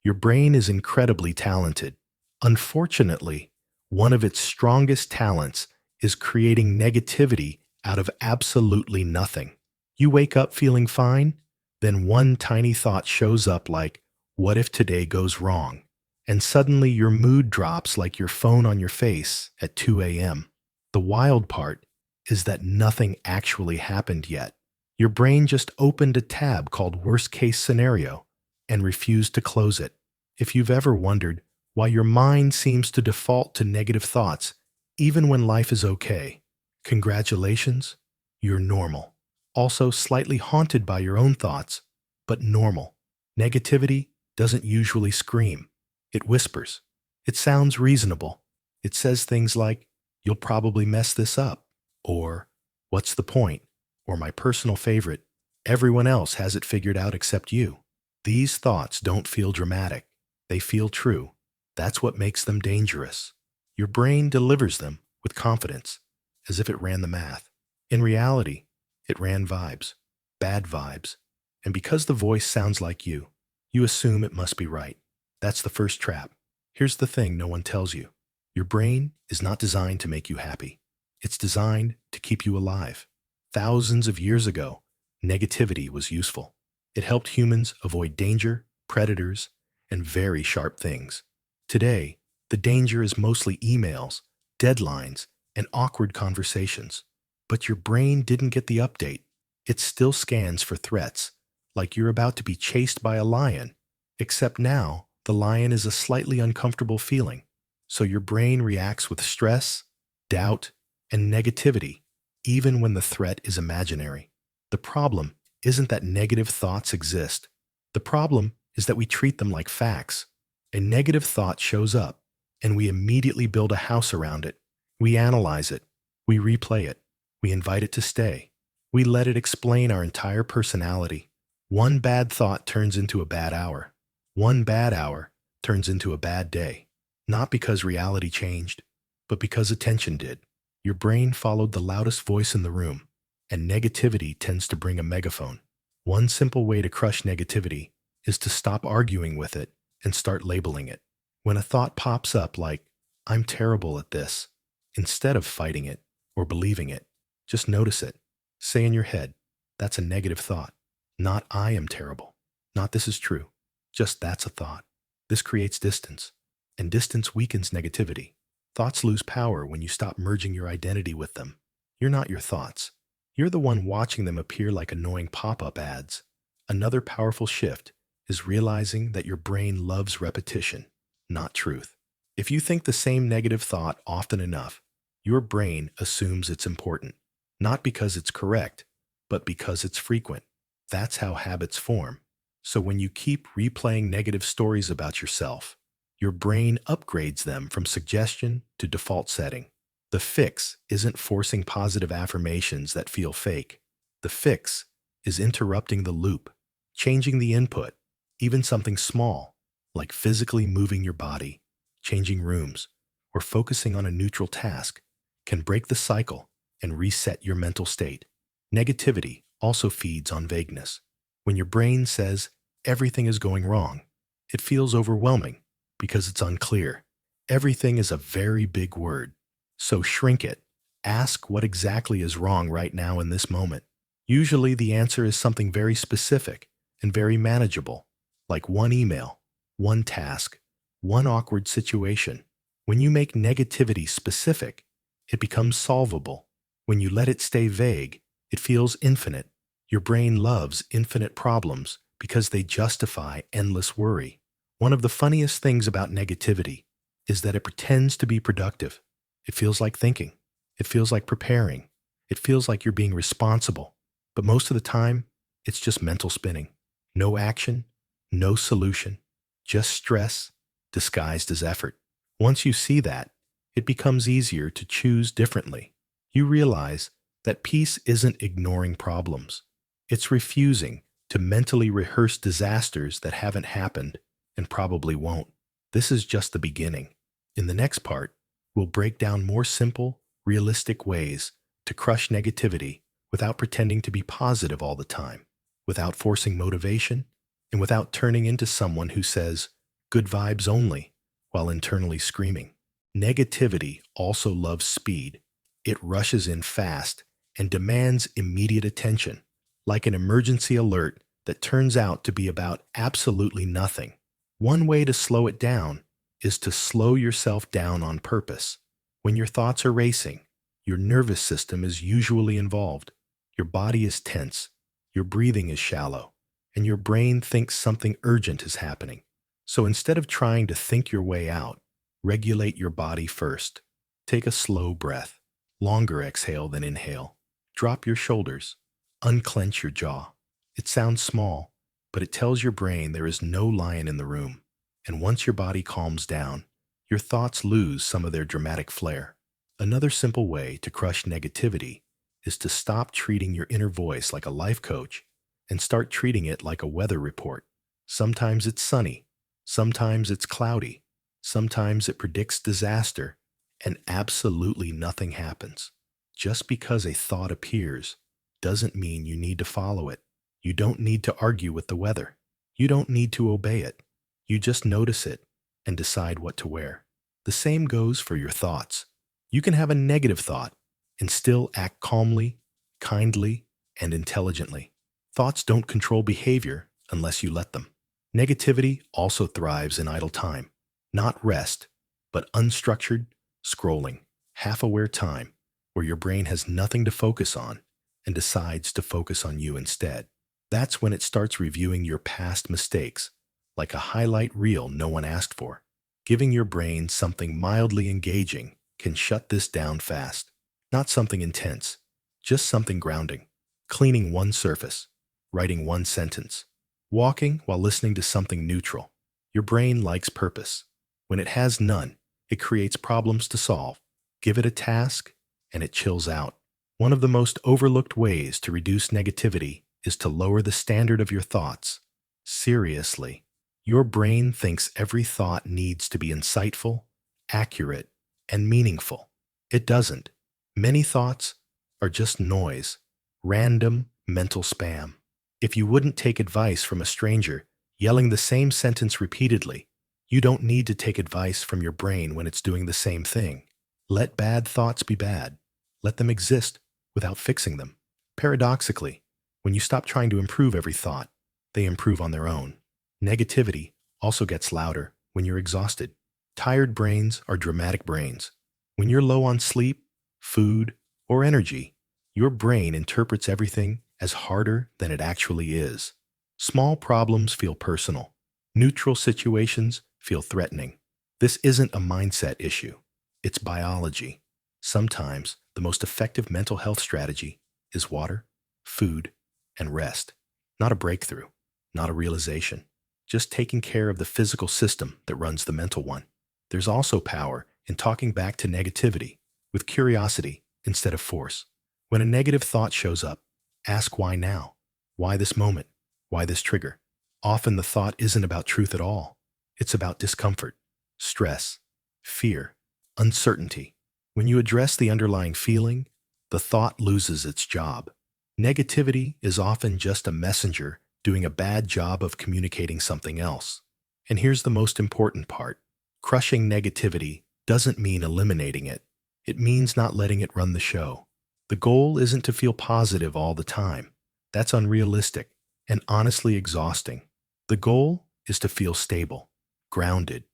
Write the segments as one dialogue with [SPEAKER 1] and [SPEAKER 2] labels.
[SPEAKER 1] Your brain is incredibly talented. Unfortunately, one of its strongest talents is creating negativity out of absolutely nothing. You wake up feeling fine, then one tiny thought shows up like, what if today goes wrong? And suddenly your mood drops like your phone on your face at 2 a.m. The wild part is that nothing actually happened yet. Your brain just opened a tab called Worst Case Scenario and refused to close it. If you've ever wondered why your mind seems to default to negative thoughts even when life is okay, congratulations, you're normal. Also slightly haunted by your own thoughts, but normal. Negativity doesn't usually scream. It whispers. It sounds reasonable. It says things like, you'll probably mess this up, or what's the point, or my personal favorite, everyone else has it figured out except you. These thoughts don't feel dramatic. They feel true. That's what makes them dangerous. Your brain delivers them with confidence, as if it ran the math. In reality, it ran vibes, bad vibes. And because the voice sounds like you assume it must be right. That's the first trap. Here's the thing no one tells you. Your brain is not designed to make you happy. It's designed to keep you alive. Thousands of years ago, negativity was useful. It helped humans avoid danger, predators, and very sharp things. Today, the danger is mostly emails, deadlines, and awkward conversations. But your brain didn't get the update. It still scans for threats, like you're about to be chased by a lion, except now the lion is a slightly uncomfortable feeling. So your brain reacts with stress, doubt, and negativity, even when the threat is imaginary. The problem isn't that negative thoughts exist. The problem is that we treat them like facts. A negative thought shows up, and we immediately build a house around it. We analyze it. We replay it. We invite it to stay. We let it explain our entire personality. One bad thought turns into a bad hour. One bad hour turns into a bad day. Not because reality changed, but because attention did. Your brain followed the loudest voice in the room, and negativity tends to bring a megaphone. One simple way to crush negativity is to stop arguing with it and start labeling it. When a thought pops up like, I'm terrible at this, instead of fighting it or believing it, just notice it. Say in your head, that's a negative thought. Not I am terrible. Not this is true. Just that's a thought. This creates distance, and distance weakens negativity. Thoughts lose power when you stop merging your identity with them. You're not your thoughts. You're the one watching them appear like annoying pop-up ads. Another powerful shift is realizing that your brain loves repetition, not truth. If you think the same negative thought often enough, your brain assumes it's important, not because it's correct, but because it's frequent. That's how habits form. So when you keep replaying negative stories about yourself, your brain upgrades them from suggestion to default setting. The fix isn't forcing positive affirmations that feel fake. The fix is interrupting the loop, changing the input, even something small, like physically moving your body, changing rooms, or focusing on a neutral task, can break the cycle and reset your mental state. Negativity also feeds on vagueness. When your brain says everything is going wrong, it feels overwhelming because it's unclear. Everything is a very big word, so shrink it. Ask what exactly is wrong right now in this moment. Usually the answer is something very specific and very manageable, like one email, one task, one awkward situation. When you make negativity specific, it becomes solvable. When you let it stay vague, it feels infinite. Your brain loves infinite problems because they justify endless worry. One of the funniest things about negativity is that it pretends to be productive. It feels like thinking. It feels like preparing. It feels like you're being responsible. But most of the time, it's just mental spinning. No action, no solution, just stress disguised as effort. Once you see that, it becomes easier to choose differently. You realize that peace isn't ignoring problems. It's refusing to mentally rehearse disasters that haven't happened and probably won't. This is just the beginning. In the next part, we'll break down more simple, realistic ways to crush negativity without pretending to be positive all the time, without forcing motivation, and without turning into someone who says, good vibes only, while internally screaming. Negativity also loves speed. It rushes in fast and demands immediate attention, like an emergency alert that turns out to be about absolutely nothing. One way to slow it down is to slow yourself down on purpose. When your thoughts are racing, your nervous system is usually involved. Your body is tense, your breathing is shallow, and your brain thinks something urgent is happening. So instead of trying to think your way out, regulate your body first. Take a slow breath, longer exhale than inhale. Drop your shoulders, unclench your jaw. It sounds small, but it tells your brain there is no lion in the room. And once your body calms down, your thoughts lose some of their dramatic flair. Another simple way to crush negativity is to stop treating your inner voice like a life coach and start treating it like a weather report. Sometimes it's sunny, sometimes it's cloudy, sometimes it predicts disaster, and absolutely nothing happens. Just because a thought appears doesn't mean you need to follow it. You don't need to argue with the weather. You don't need to obey it. You just notice it and decide what to wear. The same goes for your thoughts. You can have a negative thought and still act calmly, kindly, and intelligently. Thoughts don't control behavior unless you let them. Negativity also thrives in idle time, not rest, but unstructured, scrolling, half-aware time where your brain has nothing to focus on and decides to focus on you instead. That's when it starts reviewing your past mistakes, like a highlight reel no one asked for. Giving your brain something mildly engaging can shut this down fast. Not something intense, just something grounding. Cleaning one surface, writing one sentence, walking while listening to something neutral. Your brain likes purpose. When it has none, it creates problems to solve. Give it a task, and it chills out. One of the most overlooked ways to reduce negativity is to lower the standard of your thoughts. Seriously, your brain thinks every thought needs to be insightful, accurate, and meaningful. It doesn't. Many thoughts are just noise, random mental spam. If you wouldn't take advice from a stranger yelling the same sentence repeatedly, you don't need to take advice from your brain when it's doing the same thing. Let bad thoughts be bad. Let them exist without fixing them. Paradoxically, when you stop trying to improve every thought, they improve on their own. Negativity also gets louder when you're exhausted. Tired brains are dramatic brains. When you're low on sleep, food, or energy, your brain interprets everything as harder than it actually is. Small problems feel personal. Neutral situations feel threatening. This isn't a mindset issue. It's biology. Sometimes the most effective mental health strategy is water, food, and rest. Not a breakthrough, not a realization. Just taking care of the physical system that runs the mental one. There's also power in talking back to negativity with curiosity instead of force. When a negative thought shows up, ask why now? Why this moment? Why this trigger? Often the thought isn't about truth at all. It's about discomfort, stress, fear, uncertainty. When you address the underlying feeling, the thought loses its job. Negativity is often just a messenger doing a bad job of communicating something else. And here's the most important part. Crushing negativity doesn't mean eliminating it. It means not letting it run the show. The goal isn't to feel positive all the time. That's unrealistic and honestly exhausting. The goal is to feel stable, grounded,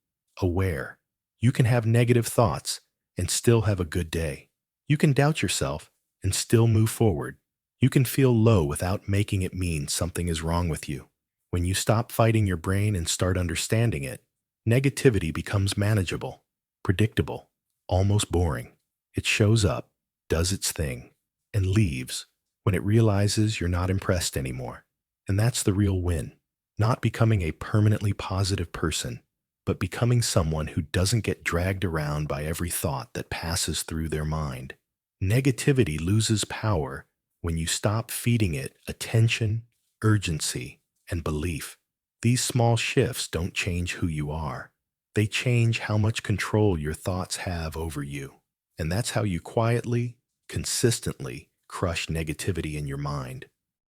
[SPEAKER 1] aware. You can have negative thoughts and still have a good day. You can doubt yourself and still move forward. You can feel low without making it mean something is wrong with you. When you stop fighting your brain and start understanding it, negativity becomes manageable, predictable, almost boring. It shows up, does its thing, and leaves when it realizes you're not impressed anymore. And that's the real win. Not becoming a permanently positive person, but becoming someone who doesn't get dragged around by every thought that passes through their mind. Negativity loses power when you stop feeding it attention, urgency, and belief. These small shifts don't change who you are. They change how much control your thoughts have over you. And that's how you quietly, consistently crush negativity in your mind.